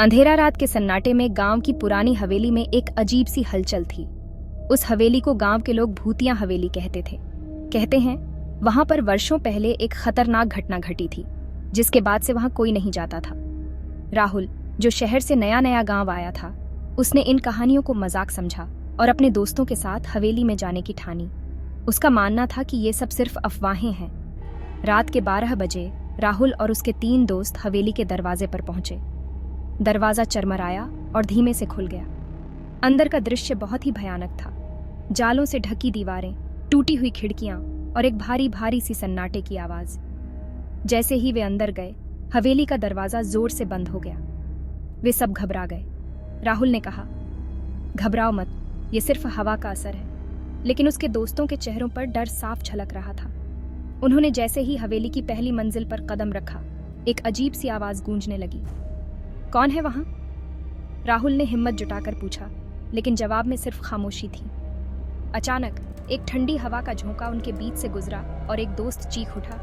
अंधेरा रात के सन्नाटे में गांव की पुरानी हवेली में एक अजीब सी हलचल थी। उस हवेली को गांव के लोग भूतिया हवेली कहते थे। कहते हैं वहां पर वर्षों पहले एक खतरनाक घटना घटी थी, जिसके बाद से वहां कोई नहीं जाता था। राहुल, जो शहर से नया नया गांव आया था, उसने इन कहानियों को मजाक समझा और अपने दोस्तों के साथ हवेली में जाने की ठानी। उसका मानना था कि ये सब सिर्फ अफवाहें हैं। रात के 12 बजे राहुल और उसके 3 दोस्त हवेली के दरवाजे पर पहुंचे। दरवाजा चरमराया और धीमे से खुल गया। अंदर का दृश्य बहुत ही भयानक था। जालों से ढकी दीवारें, टूटी हुई खिड़कियां और एक भारी भारी सी सन्नाटे की आवाज। जैसे ही वे अंदर गए, हवेली का दरवाजा जोर से बंद हो गया। वे सब घबरा गए। राहुल ने कहा, घबराओ मत, ये सिर्फ हवा का असर है। लेकिन उसके दोस्तों के चेहरों पर डर साफ झलक रहा था। उन्होंने जैसे ही हवेली की पहली मंजिल पर कदम रखा, एक अजीब सी आवाज गूंजने लगी। कौन है वहां? राहुल ने हिम्मत जुटाकर पूछा, लेकिन जवाब में सिर्फ खामोशी थी। अचानक एक ठंडी हवा का झोंका उनके बीच से गुजरा और एक दोस्त चीख उठा,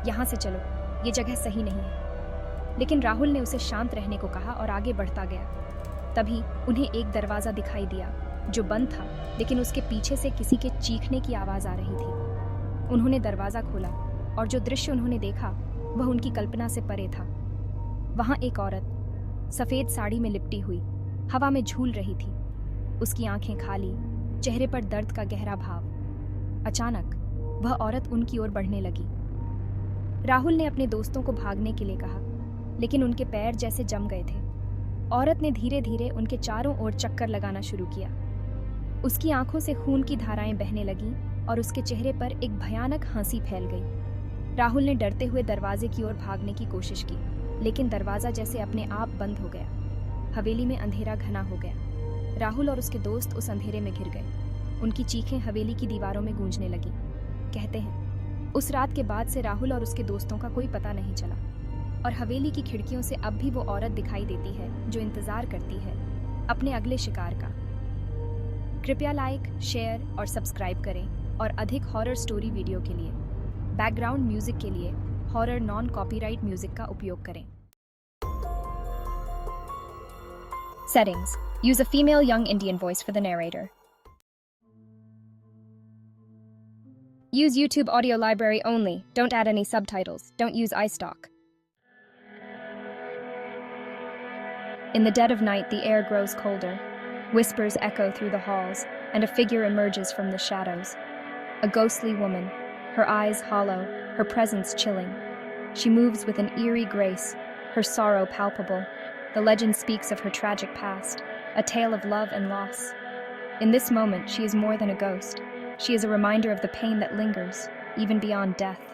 यहां से चलो, ये जगह सही नहीं है। लेकिन राहुल ने उसे शांत रहने को कहा और आगे बढ़ता गया। तभी उन्हें एक दरवाजा दिखाई दिया जो बंद था, लेकिन उसके पीछे से किसी के चीखने की आवाज आ रही थी। उन्होंने दरवाजा खोला और जो दृश्य उन्होंने देखा वह उनकी कल्पना से परे था। वहां एक औरत सफेद साड़ी में लिपटी हुई हवा में झूल रही थी। उसकी आंखें खाली, चेहरे पर दर्द का गहरा भाव। अचानक वह औरत उनकी ओर बढ़ने लगी। राहुल ने अपने दोस्तों को भागने के लिए कहा, लेकिन उनके पैर जैसे जम गए थे। औरत ने धीरे धीरे उनके चारों ओर चक्कर लगाना शुरू किया। उसकी आंखों से खून की धाराएं बहने लगीं और उसके चेहरे पर एक भयानक हंसी फैल गई। राहुल ने डरते हुए दरवाजे की ओर भागने की कोशिश की, लेकिन दरवाजा जैसे अपने आप बंद हो गया। हवेली में अंधेरा घना हो गया। राहुल और उसके दोस्त उस अंधेरे में घिर गए। उनकी चीखें हवेली की दीवारों में गूंजने लगी। कहते हैं उस रात के बाद से राहुल और उसके दोस्तों का कोई पता नहीं चला, और हवेली की खिड़कियों से अब भी वो औरत दिखाई देती है जो इंतजार करती है अपने अगले शिकार का। कृपया लाइक, शेयर और सब्सक्राइब करें, और अधिक हॉरर स्टोरी वीडियो के लिए बैकग्राउंड म्यूजिक के लिए हॉरर नॉन कॉपीराइट म्यूजिक का उपयोग करें। Settings. Use a female young Indian voice for the narrator. Use YouTube audio library only. Don't add any subtitles. Don't use iStock. In the dead of night, the air grows colder. Whispers echo through the halls, and a figure emerges from the shadows. A ghostly woman, her eyes hollow, her presence chilling. She moves with an eerie grace, her sorrow palpable. The legend speaks of her tragic past, a tale of love and loss. In this moment, she is more than a ghost. She is a reminder of the pain that lingers, even beyond death.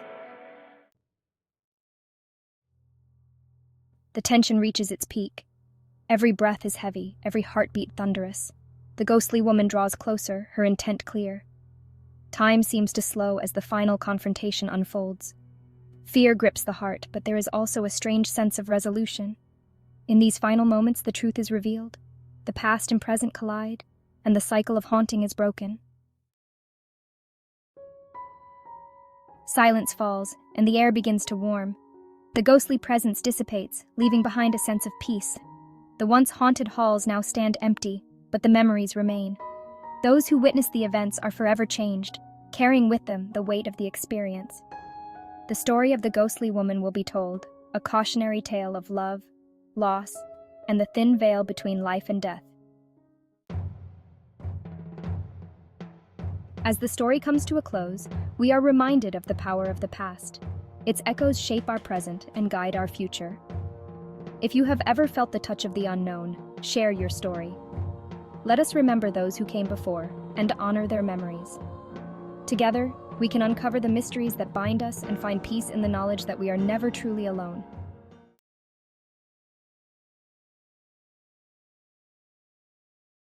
The tension reaches its peak. Every breath is heavy, every heartbeat thunderous. The ghostly woman draws closer, her intent clear. Time seems to slow as the final confrontation unfolds. Fear grips the heart, but there is also a strange sense of resolution. In these final moments, the truth is revealed. The past and present collide, and the cycle of haunting is broken. Silence falls, and the air begins to warm. The ghostly presence dissipates, leaving behind a sense of peace. The once haunted halls now stand empty, but the memories remain. Those who witnessed the events are forever changed, carrying with them the weight of the experience. The story of the ghostly woman will be told, a cautionary tale of love, loss, and the thin veil between life and death. As the story comes to a close, we are reminded of the power of the past. Its echoes shape our present and guide our future. If you have ever felt the touch of the unknown, share your story. Let us remember those who came before and honor their memories. Together, we can uncover the mysteries that bind us and find peace in the knowledge that we are never truly alone.